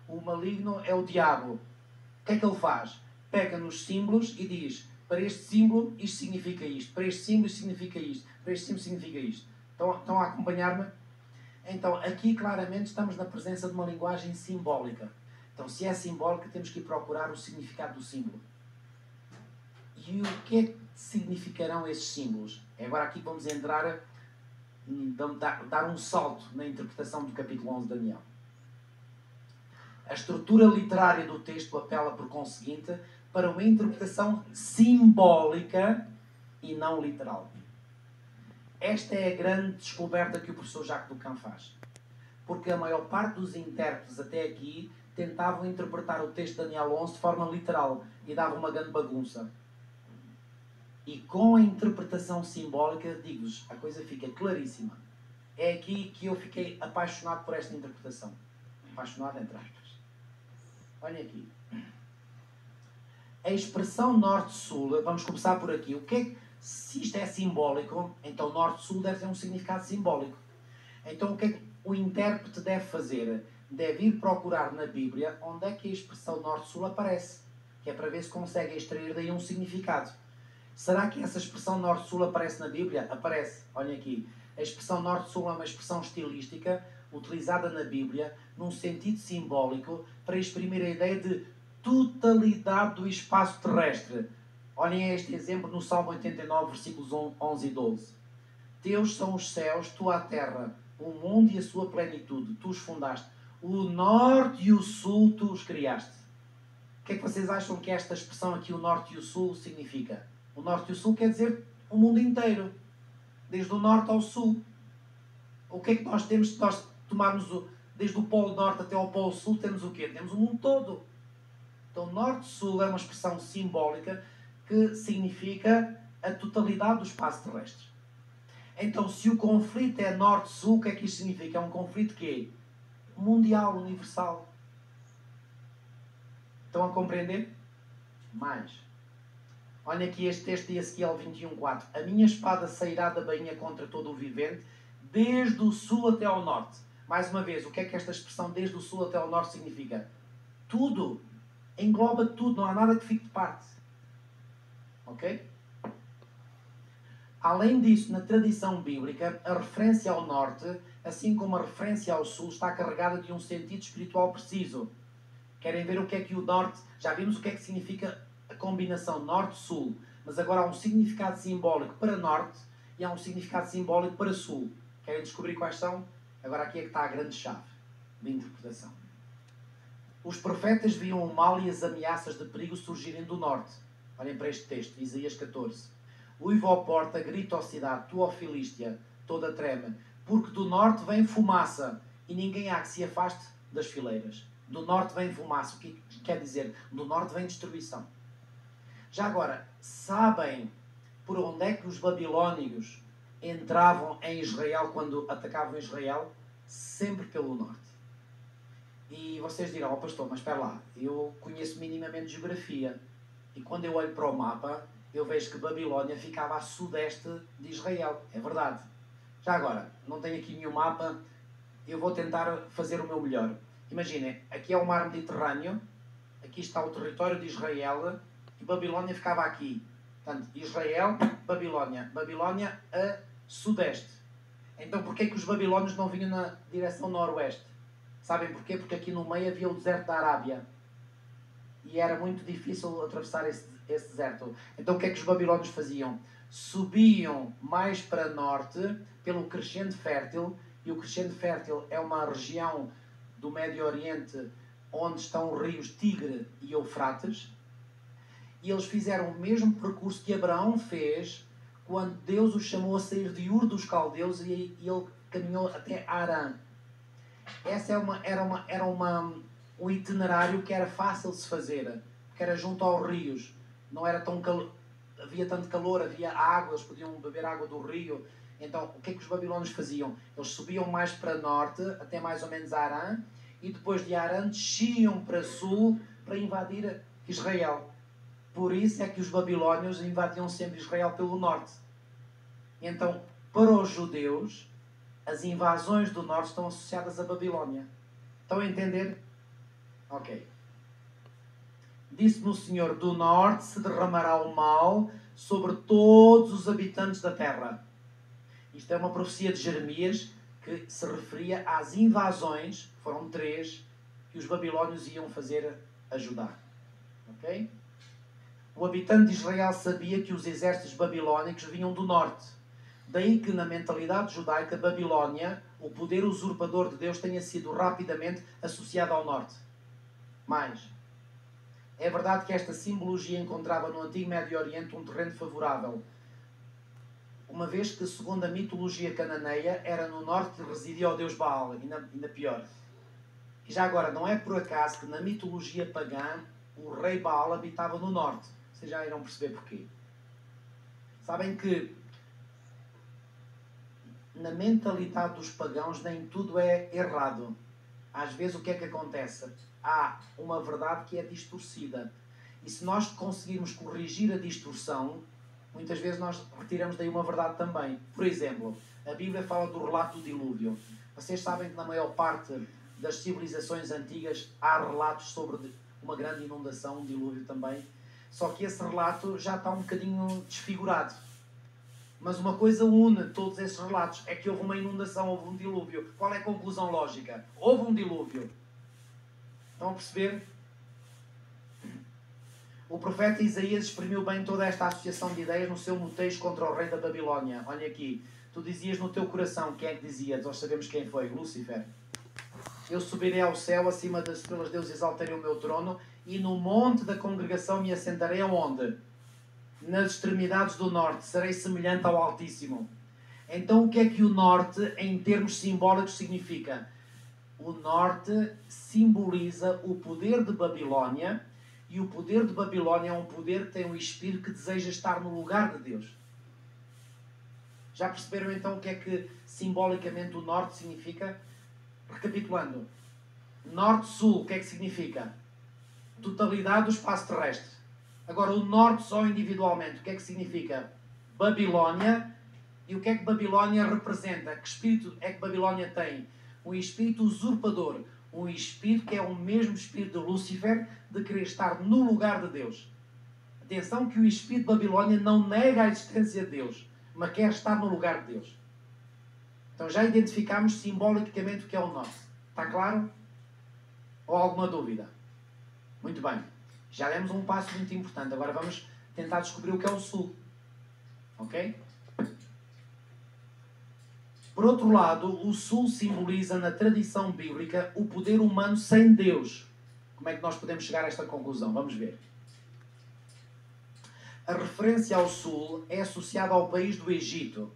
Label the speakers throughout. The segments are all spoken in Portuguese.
Speaker 1: O maligno é o diabo. O que é que ele faz? Pega nos símbolos e diz: para este símbolo isto significa isto, para este símbolo isto significa isto, para este símbolo significa isto. Estão a acompanhar-me? Então, aqui claramente estamos na presença de uma linguagem simbólica. Então, se é simbólica, temos que ir procurar o significado do símbolo. E o que é que significarão esses símbolos? É agora aqui que vamos entrar, dar um salto na interpretação do capítulo 11 de Daniel. A estrutura literária do texto apela, por conseguinte, para uma interpretação simbólica e não literal. Esta é a grande descoberta que o professor Jacques Ducan faz. Porque a maior parte dos intérpretes até aqui tentavam interpretar o texto de Daniel 11 de forma literal e davam uma grande bagunça. E com a interpretação simbólica, digo-vos, a coisa fica claríssima. É aqui que eu fiquei apaixonado por esta interpretação. Apaixonado, entre aspas. Olhem aqui. A expressão norte-sul, vamos começar por aqui. Se isto é simbólico, então norte-sul deve ter um significado simbólico. Então o que é que o intérprete deve fazer? Deve ir procurar na Bíblia onde é que a expressão norte-sul aparece. Que é para ver se consegue extrair daí um significado. Será que essa expressão norte-sul aparece na Bíblia? Aparece. Olhem aqui. A expressão norte-sul é uma expressão estilística utilizada na Bíblia num sentido simbólico para exprimir a ideia de totalidade do espaço terrestre. Olhem este exemplo no Salmo 89, versículos 11 e 12. Teus são os céus, tu a terra, o mundo e a sua plenitude. Tu os fundaste. O norte e o sul tu os criaste. O que é que vocês acham que esta expressão aqui, o norte e o sul, significa? O norte e o sul quer dizer o mundo inteiro. Desde o norte ao sul. O que é que nós temos se nós tomarmos desde o polo norte até ao polo sul? Temos o quê? Temos o mundo todo. Então, norte-sul é uma expressão simbólica que significa a totalidade do espaço terrestre. Então, se o conflito é norte-sul, o que é que isto significa? É um conflito quê? Mundial, universal. Estão a compreender? Mais. Olha aqui este texto de Ezequiel 21:4. A minha espada sairá da bainha contra todo o vivente, desde o sul até ao norte. Mais uma vez, o que é que esta expressão desde o sul até ao norte significa? Tudo. Engloba tudo, não há nada que fique de parte. Ok? Além disso, na tradição bíblica, a referência ao norte, assim como a referência ao sul, está carregada de um sentido espiritual preciso. Querem ver o que é que o norte... Já vimos o que é que significa a combinação norte-sul, mas agora há um significado simbólico para norte e há um significado simbólico para sul. Querem descobrir quais são? Agora aqui é que está a grande chave de interpretação. Os profetas viam o mal e as ameaças de perigo surgirem do norte. Olhem para este texto, Isaías 14. Uiva à porta, grita à cidade, tu, ó Filístia, toda treme, porque do norte vem fumaça, e ninguém há que se afaste das fileiras. Do norte vem fumaça, o que quer dizer? Do norte vem destruição. Já agora, sabem por onde é que os babilónios entravam em Israel quando atacavam Israel? Sempre pelo norte. E vocês dirão, ó pastor, mas espera lá, eu conheço minimamente geografia. E quando eu olho para o mapa, eu vejo que Babilónia ficava a sudeste de Israel. É verdade. Já agora, não tenho aqui nenhum mapa, eu vou tentar fazer o meu melhor. Imaginem, aqui é o mar Mediterrâneo, aqui está o território de Israel, e Babilónia ficava aqui. Portanto, Israel, Babilónia. Babilónia a sudeste. Então, porquê é que os babilónios não vinham na direção noroeste? Sabem porquê? Porque aqui no meio havia o deserto da Arábia. E era muito difícil atravessar esse deserto. Então o que é que os babilónios faziam? Subiam mais para norte, pelo Crescente Fértil, e o Crescente Fértil é uma região do Médio Oriente onde estão os rios Tigre e Eufrates, e eles fizeram o mesmo percurso que Abraão fez quando Deus o chamou a sair de Ur dos Caldeus e ele caminhou até Arã. Essa era um itinerário que era fácil de se fazer, porque era junto aos rios, não era tão havia tanto calor, havia água, eles podiam beber água do rio. Então o que é que os babilónios faziam? Eles subiam mais para norte, até mais ou menos Arã, e depois de Arã desciam para sul para invadir Israel. Por isso é que os babilónios invadiam sempre Israel pelo norte. Então, para os judeus, as invasões do norte estão associadas à Babilónia. Estão a entender? Ok. Disse-me o Senhor, do norte se derramará o mal sobre todos os habitantes da terra. Isto é uma profecia de Jeremias que se referia às invasões, foram 3, que os babilónios iam fazer a Judá. Ok? O habitante de Israel sabia que os exércitos babilónicos vinham do norte. Daí que na mentalidade judaica, Babilónia, o poder usurpador de Deus, tenha sido rapidamente associado ao norte. Mais, é verdade que esta simbologia encontrava no Antigo Médio Oriente um terreno favorável, uma vez que, segundo a mitologia cananeia, era no norte que residia o deus Baal, ainda pior. E já agora, não é por acaso que na mitologia pagã o rei Baal habitava no norte. Vocês já irão perceber porquê. Sabem que na mentalidade dos pagãos nem tudo é errado. Às vezes o que é que acontece? Há uma verdade que é distorcida. E se nós conseguirmos corrigir a distorção, muitas vezes nós retiramos daí uma verdade também. Por exemplo, a Bíblia fala do relato do dilúvio. Vocês sabem que na maior parte das civilizações antigas há relatos sobre uma grande inundação, um dilúvio também. Só que esse relato já está um bocadinho desfigurado. Mas uma coisa une todos esses relatos, é que houve uma inundação, houve um dilúvio. Qual é a conclusão lógica? Houve um dilúvio. Estão a perceber? O profeta Isaías exprimiu bem toda esta associação de ideias no seu motejo contra o rei da Babilónia. Olha aqui, tu dizias no teu coração, quem é que dizia? Nós sabemos quem foi, Lúcifer. Eu subirei ao céu, acima das estrelas Deus exaltarei o meu trono, e no monte da congregação me assentarei aonde? Nas extremidades do norte, serei semelhante ao Altíssimo. Então o que é que o norte, em termos simbólicos, significa? O norte simboliza o poder de Babilónia, e o poder de Babilónia é um poder que tem um espírito que deseja estar no lugar de Deus. Já perceberam então o que é que simbolicamente o norte significa? Recapitulando, norte-sul, o que é que significa? Totalidade do espaço terrestre. Agora, o norte só individualmente, o que é que significa? Babilónia. E o que é que Babilónia representa? Que espírito é que Babilónia tem? Um espírito usurpador. Um espírito que é o mesmo espírito de Lúcifer, de querer estar no lugar de Deus. Atenção que o espírito de Babilónia não nega a existência de Deus, mas quer estar no lugar de Deus. Então já identificamos simbolicamente o que é o norte. Está claro? Ou alguma dúvida? Muito bem. Já demos um passo muito importante. Agora vamos tentar descobrir o que é o sul. Ok? Por outro lado, o sul simboliza na tradição bíblica o poder humano sem Deus. Como é que nós podemos chegar a esta conclusão? Vamos ver. A referência ao sul é associada ao país do Egito.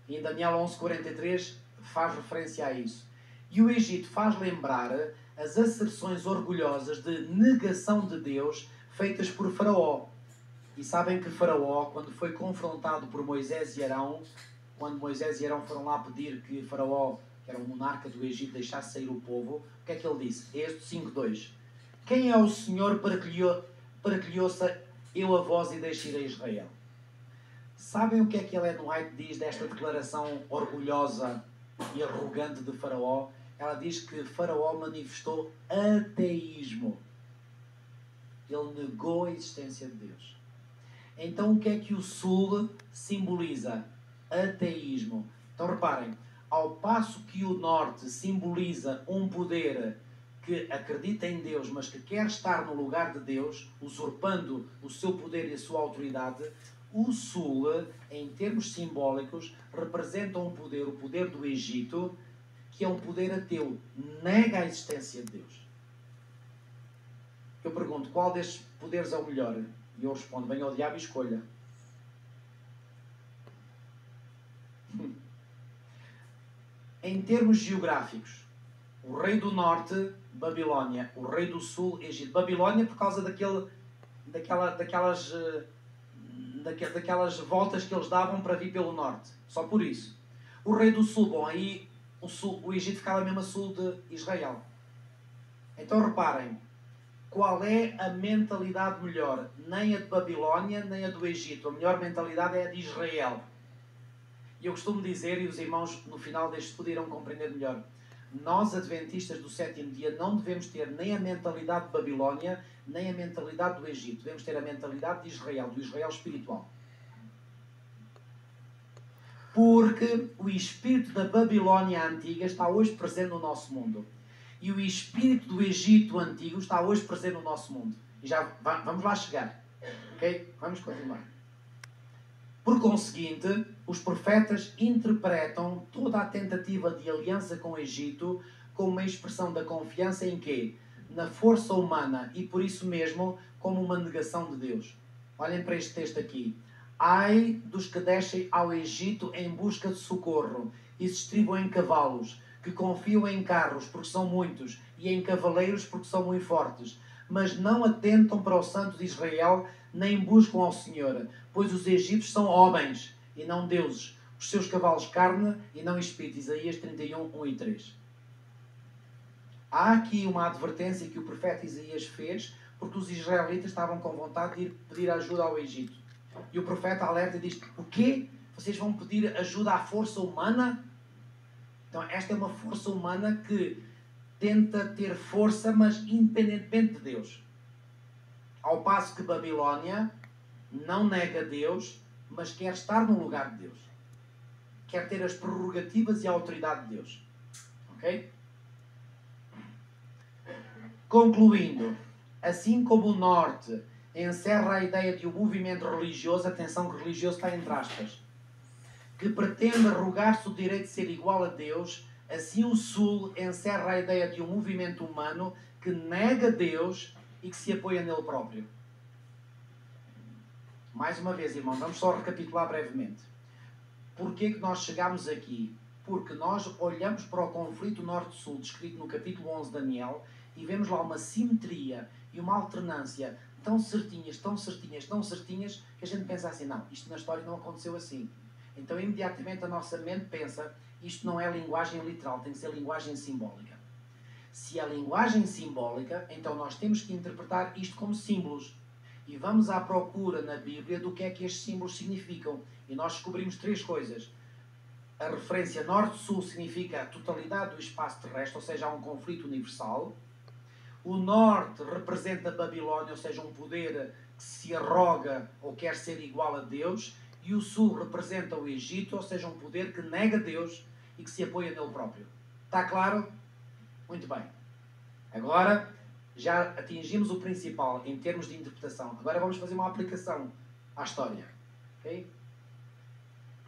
Speaker 1: E em Daniel 11:43 faz referência a isso. E o Egito faz lembrar as asserções orgulhosas de negação de Deus feitas por Faraó. E sabem que Faraó, quando foi confrontado por Moisés e Arão, quando Moisés e Arão foram lá pedir que Faraó, que era o monarca do Egito, deixasse sair o povo, o que é que ele disse? Êxodo 5:2. Quem é o Senhor para que lhe ouça eu a voz e deixe ir a Israel? Sabem o que é que Ellen White diz desta declaração orgulhosa e arrogante de Faraó? Ela diz que Faraó manifestou ateísmo. Ele negou a existência de Deus. Então o que é que o sul simboliza? Ateísmo. Então reparem, ao passo que o norte simboliza um poder que acredita em Deus, mas que quer estar no lugar de Deus, usurpando o seu poder e a sua autoridade, o sul, em termos simbólicos, representa um poder, o poder do Egito, que é um poder ateu, nega a existência de Deus. Eu pergunto, qual destes poderes é o melhor? E eu respondo, venha ao diabo e escolha. Em termos geográficos, o rei do norte, Babilónia, o rei do sul, Egito. Babilónia por causa daquelas voltas que eles davam para vir pelo norte. Só por isso. O rei do sul, bom, aí o Egito ficava mesmo a sul de Israel. Então reparem, qual é a mentalidade melhor? Nem a de Babilónia, nem a do Egito. A melhor mentalidade é a de Israel. E eu costumo dizer, e os irmãos no final deste estudo irão compreender melhor, Nós, adventistas do sétimo dia, não devemos ter nem a mentalidade de Babilónia, nem a mentalidade do Egito. Devemos ter a mentalidade de Israel, do Israel espiritual. Porque o espírito da Babilónia antiga está hoje presente no nosso mundo. E o espírito do Egito antigo está hoje presente no nosso mundo. E já vamos lá chegar. Ok? Vamos continuar. Por conseguinte, os profetas interpretam toda a tentativa de aliança com o Egito como uma expressão da confiança em quê? Na força humana e por isso mesmo como uma negação de Deus. Olhem para este texto aqui. Ai dos que descem ao Egito em busca de socorro e se distribuem em cavalos, que confiam em carros porque são muitos e em cavaleiros porque são muito fortes, mas não atentam para o Santo de Israel nem buscam ao Senhor, pois os egípcios são homens e não deuses, os seus cavalos carne e não espírito. Isaías 31, 1 e 3. Há aqui uma advertência que o profeta Isaías fez porque os israelitas estavam com vontade de ir pedir ajuda ao Egito. E o profeta alerta e diz: o quê? Vocês vão pedir ajuda à força humana? Então esta é uma força humana que tenta ter força, mas independentemente de Deus. Ao passo que Babilónia não nega Deus, mas quer estar no lugar de Deus. Quer ter as prerrogativas e a autoridade de Deus. Ok? Concluindo, assim como o Norte encerra a ideia de um movimento religioso, atenção que religioso está entre aspas, que pretende arrogar-se o direito de ser igual a Deus, assim o Sul encerra a ideia de um movimento humano que nega Deus e que se apoia nele próprio. Mais uma vez, irmão, vamos só recapitular brevemente. Porquê que nós chegámos aqui? Porque nós olhamos para o conflito Norte-Sul, descrito no capítulo 11 de Daniel, e vemos lá uma simetria e uma alternância tão certinhas, tão certinhas, tão certinhas, que a gente pensa assim, não, isto na história não aconteceu assim. Então, imediatamente, a nossa mente pensa, isto não é linguagem literal, tem que ser linguagem simbólica. Se é linguagem simbólica, então nós temos que interpretar isto como símbolos. E vamos à procura na Bíblia do que é que estes símbolos significam. E nós descobrimos três coisas. A referência norte-sul significa a totalidade do espaço terrestre, ou seja, há um conflito universal. O norte representa a Babilónia, ou seja, um poder que se arroga ou quer ser igual a Deus. E o sul representa o Egito, ou seja, um poder que nega Deus e que se apoia nele próprio. Está claro? Muito bem. Agora já atingimos o principal em termos de interpretação. Agora vamos fazer uma aplicação à história. Okay?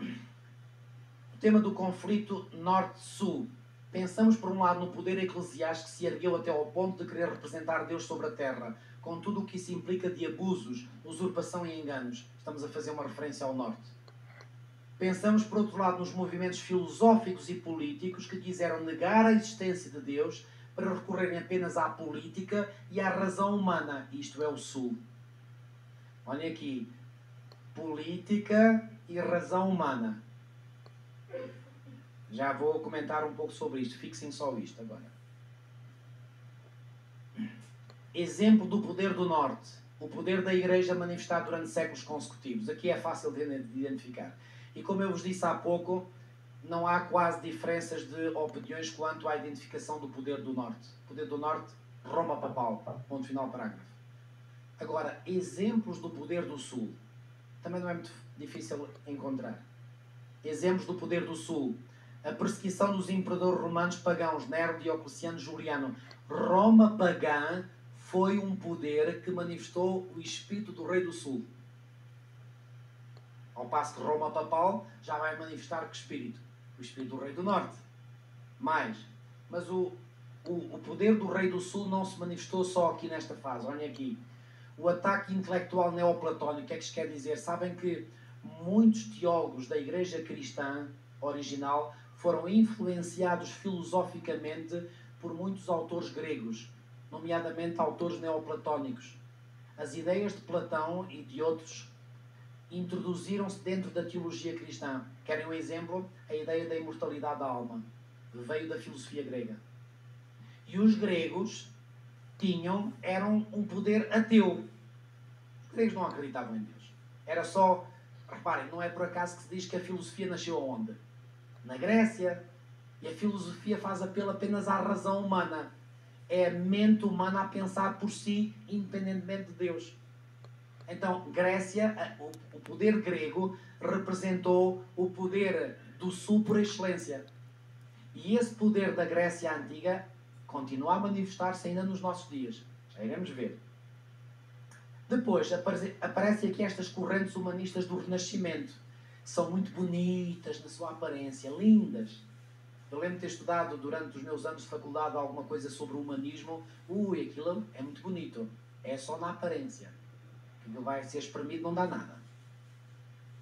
Speaker 1: O tema do conflito norte-sul. Pensamos por um lado no poder eclesiástico que se ergueu até ao ponto de querer representar Deus sobre a terra, com tudo o que isso implica de abusos, usurpação e enganos. Estamos a fazer uma referência ao norte. Pensamos por outro lado nos movimentos filosóficos e políticos que quiseram negar a existência de Deus para recorrerem apenas à política e à razão humana. Isto é o sul. Olhem aqui. Política e razão humana. Já vou comentar um pouco sobre isto. Fixem só isto agora. Exemplo do poder do norte. O poder da igreja manifestado durante séculos consecutivos. Aqui é fácil de identificar. E como eu vos disse há pouco, não há quase diferenças de opiniões quanto à identificação do poder do norte. O poder do norte, Roma papal. Ponto final, parágrafo. Agora, exemplos do poder do sul. Também não é muito difícil encontrar. Exemplos do poder do sul. A perseguição dos imperadores romanos pagãos, Nero, Diocleciano, Juliano. Roma pagã foi um poder que manifestou o espírito do rei do sul. Ao passo que Roma papal já vai manifestar que espírito? O espírito do rei do norte. Mas o poder do rei do sul não se manifestou só aqui nesta fase. Olhem aqui. O ataque intelectual neoplatónico, o que é que isto quer dizer? Sabem que muitos teólogos da igreja cristã original foram influenciados filosoficamente por muitos autores gregos, nomeadamente autores neoplatónicos. As ideias de Platão e de outros introduziram-se dentro da teologia cristã. Querem um exemplo? A ideia da imortalidade da alma. Veio da filosofia grega. E os gregos eram um poder ateu. Os gregos não acreditavam em Deus. Era só, reparem, não é por acaso que se diz que a filosofia nasceu aonde? Na Grécia. E a filosofia faz apelo apenas à razão humana. É a mente humana a pensar por si, independentemente de Deus. Então, Grécia, o poder grego, representou o poder do sul por excelência. E esse poder da Grécia Antiga continua a manifestar-se ainda nos nossos dias. Já iremos ver. Depois, aparecem aqui estas correntes humanistas do Renascimento. São muito bonitas na sua aparência, lindas. Eu lembro de ter estudado durante os meus anos de faculdade alguma coisa sobre o humanismo. Aquilo é muito bonito. É só na aparência. Aquilo vai ser espremido, não dá nada.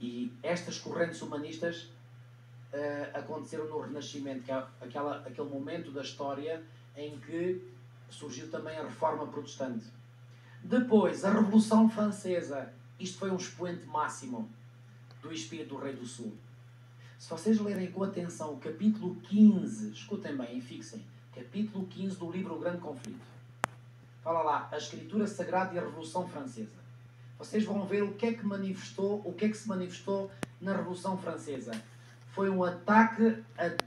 Speaker 1: E estas correntes humanistas aconteceram no Renascimento, que é aquele momento da história em que surgiu também a Reforma Protestante. Depois, a Revolução Francesa. Isto foi um expoente máximo do espírito do Rei do Sul. Se vocês lerem com atenção o capítulo 15, escutem bem e fixem, capítulo 15 do livro O Grande Conflito. Fala lá, a Escritura Sagrada e a Revolução Francesa. Vocês vão ver o que é que se manifestou na Revolução Francesa. Foi um ataque a